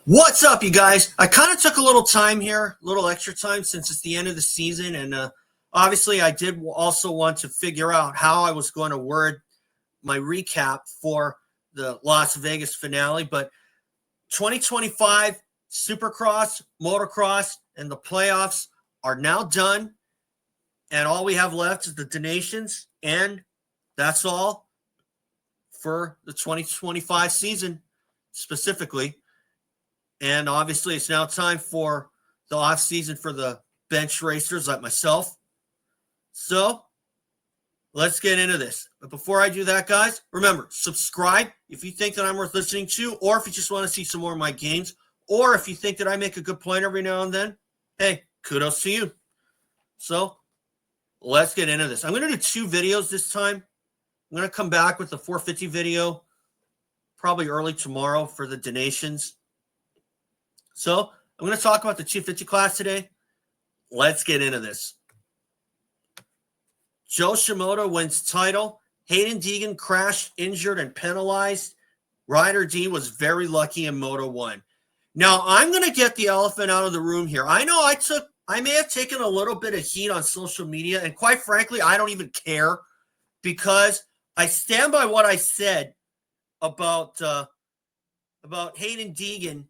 What's up, you guys? I kind of took a little time here, a little extra time since it's the end of the season. And obviously, I did also want to figure out how I was going to word my recap for the Las Vegas finale. But 2025 Supercross, Motocross, and the playoffs are now done. And all we have left is the donations. And that's all for the 2025 season specifically. And obviously, it's now time for the off season for the bench racers like myself. So let's get into this. But before I do that, guys, remember, subscribe if you think that I'm worth listening to, or if you just want to see some more of my games, or if you think that I make a good point every now and then. Hey, kudos to you. So let's get into this. I'm going to do 2 videos this time. I'm going to come back with the 450 video probably early tomorrow for the donations. So I'm going to talk about the 250 class today. Let's get into this. Jo Shimoda wins title. Haiden Deegan crashed, injured, and penalized. Ryder D was very lucky in Moto 1. Now, I'm going to get the elephant out of the room here. I know I may have taken a little bit of heat on social media, and quite frankly, I don't even care because I stand by what I said about Haiden Deegan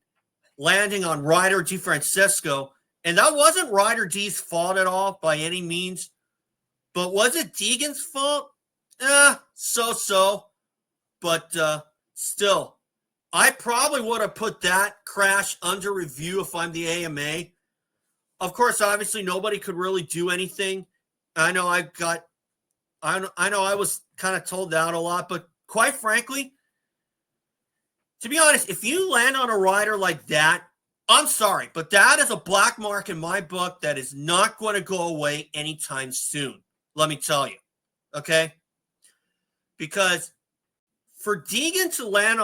landing on Ryder Difrancesco, and that wasn't Ryder D's fault at all by any means. But was it Deegan's fault? So. But still, I probably would have put that crash under review if I'm the AMA. Of course, obviously, nobody could really do anything. I know I was kind of told out a lot, but quite frankly, to be honest, if you land on a rider like that, I'm sorry, but that is a black mark in my book that is not going to go away anytime soon. Let me tell you, okay? Because for Deegan to land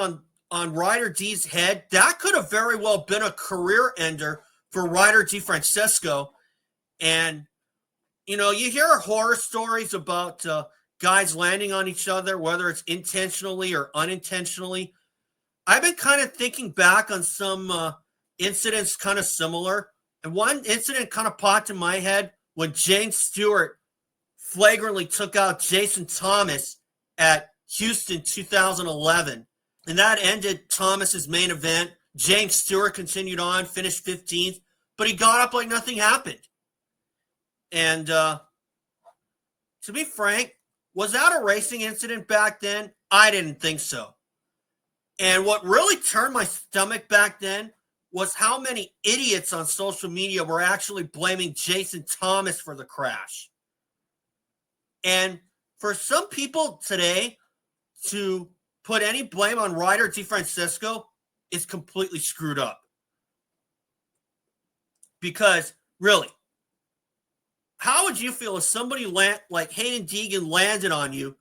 on Ryder D's head, that could have very well been a career ender for Ryder Difrancesco. And, you know, you hear horror stories about guys landing on each other, whether it's intentionally or unintentionally. I've been kind of thinking back on some incidents kind of similar. And one incident kind of popped in my head when James Stewart flagrantly took out Jason Thomas at Houston 2011. And that ended Thomas's main event. James Stewart continued on, finished 15th, but he got up like nothing happened. And to be frank, was that a racing incident back then? I didn't think so. And what really turned my stomach back then was how many idiots on social media were actually blaming Jason Thomas for the crash. And for some people today to put any blame on Ryder Difrancesco is completely screwed up. Because, really, how would you feel if somebody like Haiden Deegan landed on you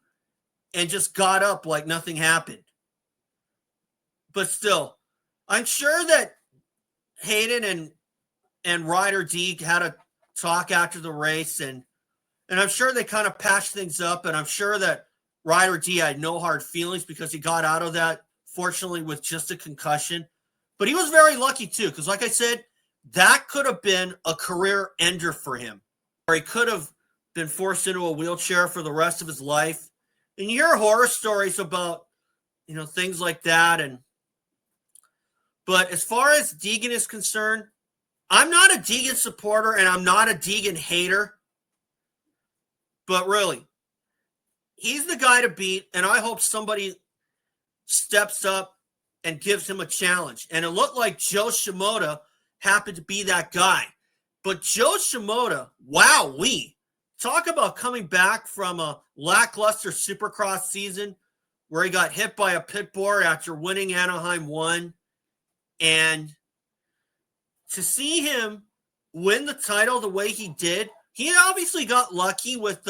and just got up like nothing happened? But still, I'm sure that Haiden and Ryder D had a talk after the race, and I'm sure they kind of patched things up, and I'm sure that Ryder D had no hard feelings because he got out of that, fortunately, with just a concussion. But he was very lucky, too, because like I said, that could have been a career ender for him. Or he could have been forced into a wheelchair for the rest of his life. And you hear horror stories about, you know, things like that. But as far as Deegan is concerned, I'm not a Deegan supporter and I'm not a Deegan hater. But really, he's the guy to beat, and I hope somebody steps up and gives him a challenge. And it looked like Jo Shimoda happened to be that guy. But Jo Shimoda, wowee, talk about coming back from a lackluster Supercross season where he got hit by a pit board after winning Anaheim 1. And to see him win the title the way he did, he obviously got lucky with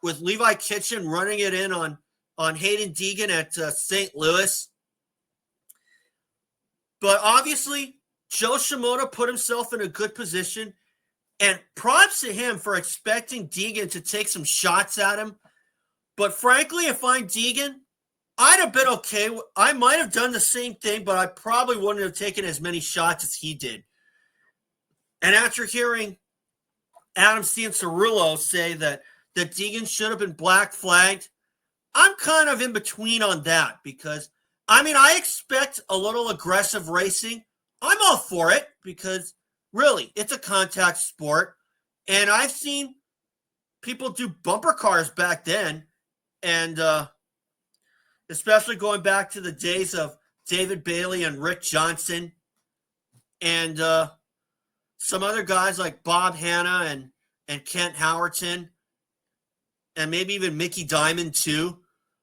Levi Kitchen running it in on Haiden Deegan at St. Louis. But obviously, Jo Shimoda put himself in a good position. And props to him for expecting Deegan to take some shots at him. But frankly, if I'm Deegan, I'd have been okay. I might have done the same thing, but I probably wouldn't have taken as many shots as he did. And after hearing Adam Cianciarulo say that Deegan should have been black flagged, I'm kind of in between on that because, I expect a little aggressive racing. I'm all for it because, really, it's a contact sport. And I've seen people do bumper cars back then. And especially going back to the days of David Bailey and Rick Johnson and some other guys like Bob Hanna and Kent Howerton and maybe even Mickey Diamond too.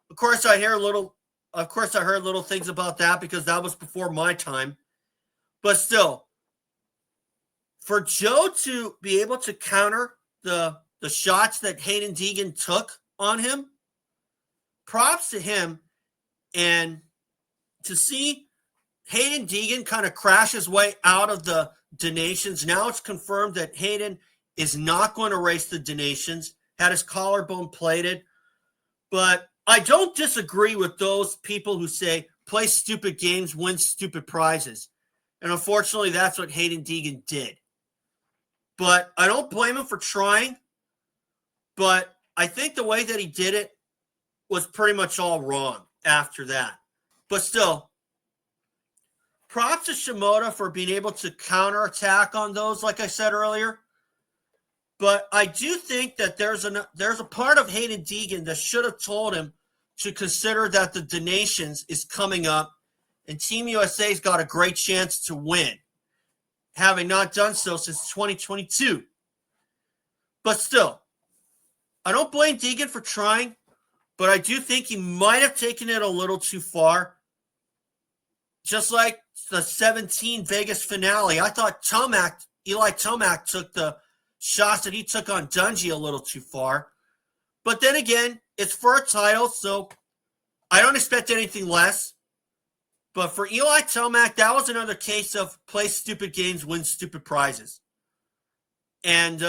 Of course, I heard little things about that because that was before my time. But still, for Jo to be able to counter the shots that Haiden Deegan took on him, props to him. And to see Haiden Deegan kind of crash his way out of the Donations, now it's confirmed that Haiden is not going to race the Donations, had his collarbone plated. But I don't disagree with those people who say play stupid games, win stupid prizes. And unfortunately, that's what Haiden Deegan did. But I don't blame him for trying. But I think the way that he did it was pretty much all wrong after that. But still, props to Shimoda for being able to counterattack on those, like I said earlier. But I do think that there's a part of Haiden Deegan that should have told him to consider that the Donations is coming up and Team USA's got a great chance to win, having not done so since 2022. But still, I don't blame Deegan for trying, but I do think he might have taken it a little too far. Just like the 17 Vegas finale, I thought Eli Tomac took the shots that he took on Dungey a little too far. But then again, it's for a title, so I don't expect anything less. But for Eli Tomac, that was another case of play stupid games, win stupid prizes. And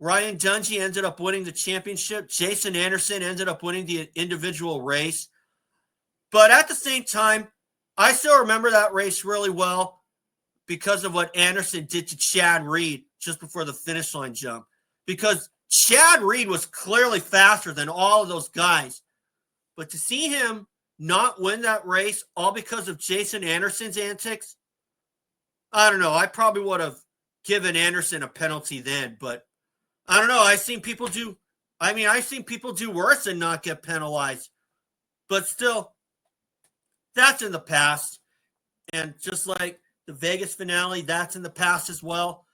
Ryan Dungey ended up winning the championship. Jason Anderson ended up winning the individual race. But at the same time, I still remember that race really well because of what Anderson did to Chad Reed just before the finish line jump. Because Chad Reed was clearly faster than all of those guys. But to see him not win that race all because of Jason Anderson's antics, I don't know. I probably would have given Anderson a penalty then, but I don't know. I've seen people do worse and not get penalized. But still, that's in the past. And just like the Vegas finale, that's in the past as well.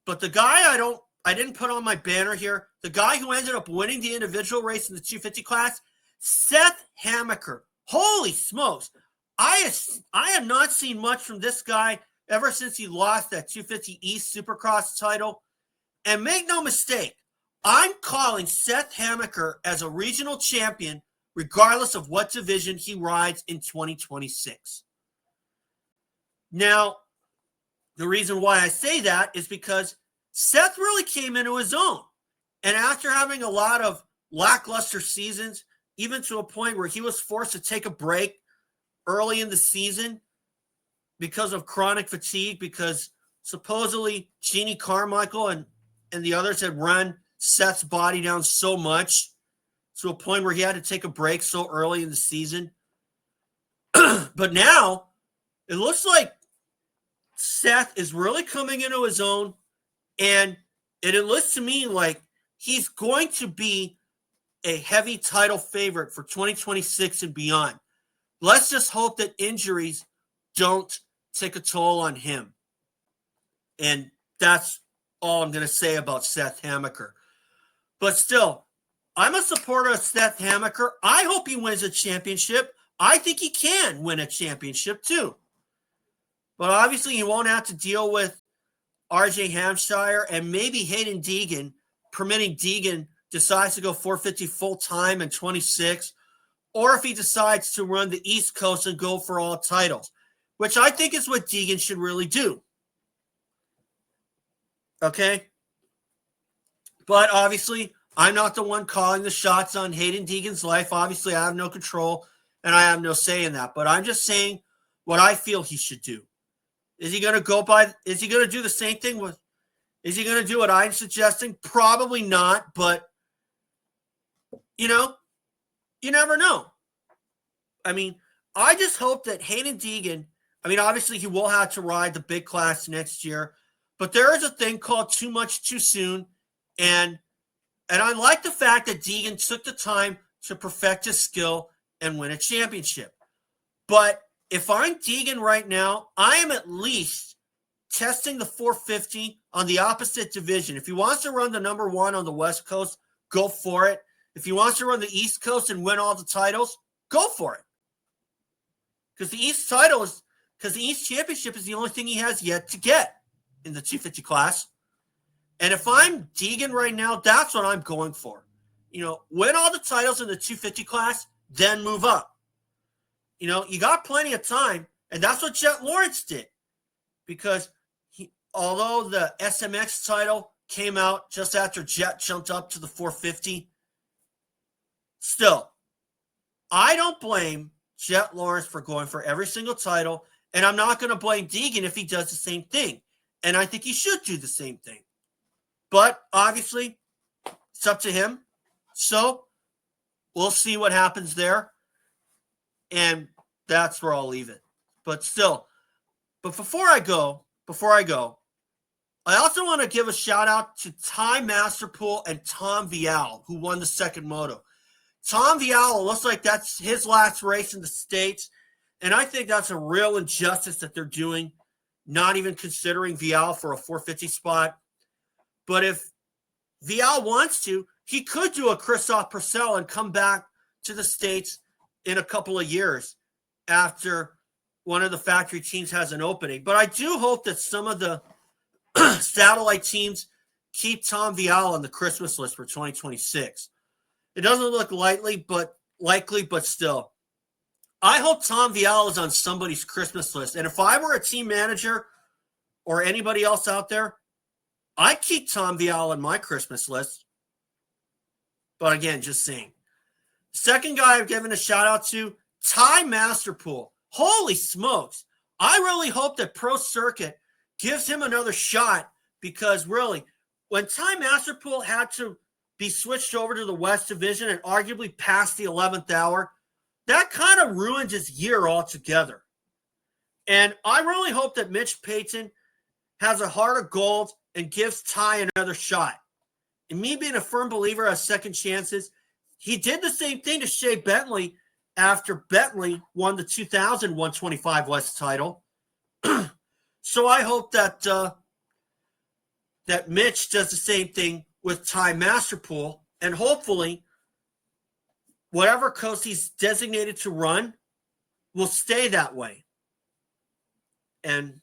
But the guy I didn't put on my banner here, the guy who ended up winning the individual race in the 250 class, Seth Hammaker. Holy smokes. I have not seen much from this guy ever since he lost that 250 East Supercross title. And make no mistake, I'm calling Seth Hammaker as a regional champion regardless of what division he rides in 2026. Now, the reason why I say that is because Seth really came into his own. And after having a lot of lackluster seasons, even to a point where he was forced to take a break early in the season because of chronic fatigue, because supposedly Jeannie Carmichael and the others had run Seth's body down so much to a point where he had to take a break so early in the season. But now it looks like Seth is really coming into his own, and it looks to me like he's going to be a heavy title favorite for 2026 and beyond. Let's just hope that injuries don't take a toll on him. And that's all I'm going to say about Seth Hammaker. But still, I'm a supporter of Seth Hammaker. I hope he wins a championship. I think he can win a championship too. But obviously he won't have to deal with RJ Hampshire and maybe Haiden Deegan, permitting Deegan decides to go 450 full time in 26, or if he decides to run the East Coast and go for all titles, which I think is what Deegan should really do. Okay? But obviously, I'm not the one calling the shots on Haiden Deegan's life. Obviously, I have no control and I have no say in that. But I'm just saying what I feel he should do. Is he going to is he going to do the same thing is he going to do what I'm suggesting? Probably not, but, you never know. I mean, I just hope that Haiden Deegan, obviously he will have to ride the big class next year, but there is a thing called too much too soon, and I like the fact that Deegan took the time to perfect his skill and win a championship. But if I'm Deegan right now, I am at least testing the 450 on the opposite division. If he wants to run the number one on the West Coast, go for it. If he wants to run the East Coast and win all the titles, go for it. Because the East Championship is the only thing he has yet to get in the 250 class. And if I'm Deegan right now, that's what I'm going for. Win all the titles in the 250 class, then move up. You got plenty of time, and that's what Jet Lawrence did. Because although the SMX title came out just after Jet jumped up to the 450, still, I don't blame Jet Lawrence for going for every single title, and I'm not going to blame Deegan if he does the same thing. And I think he should do the same thing. But obviously, it's up to him. So we'll see what happens there. And that's where I'll leave it. But before I go, I also want to give a shout out to Ty Masterpool and Tom Vial, who won the second moto. Tom Vial, looks like that's his last race in the States. And I think that's a real injustice that they're doing, not even considering Vial for a 450 spot. But if Vial wants to, he could do a Christoph Purcell and come back to the States in a couple of years after one of the factory teams has an opening. But I do hope that some of the satellite teams keep Tom Vial on the Christmas list for 2026. It doesn't look likely, but still. I hope Tom Vial is on somebody's Christmas list. And if I were a team manager or anybody else out there, I'd keep Tom Vial on my Christmas list. But again, just saying. Second guy I've given a shout out to, Ty Masterpool. Holy smokes. I really hope that Pro Circuit gives him another shot, because really, when Ty Masterpool had to be switched over to the West Division and arguably past the 11th hour, that kind of ruined his year altogether. And I really hope that Mitch Payton has a heart of gold and gives Ty another shot. And me being a firm believer of second chances, he did the same thing to Shea Bentley after Bentley won the 2000 125 West title. So I hope that that Mitch does the same thing with Ty Masterpool, and hopefully whatever coast he's designated to run will stay that way. And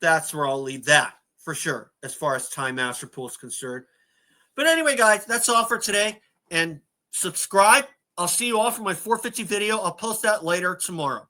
that's where I'll leave that for sure, as far as Ty Masterpool is concerned. But anyway, guys, that's all for today. And subscribe. I'll see you all for my 450 video. I'll post that later tomorrow.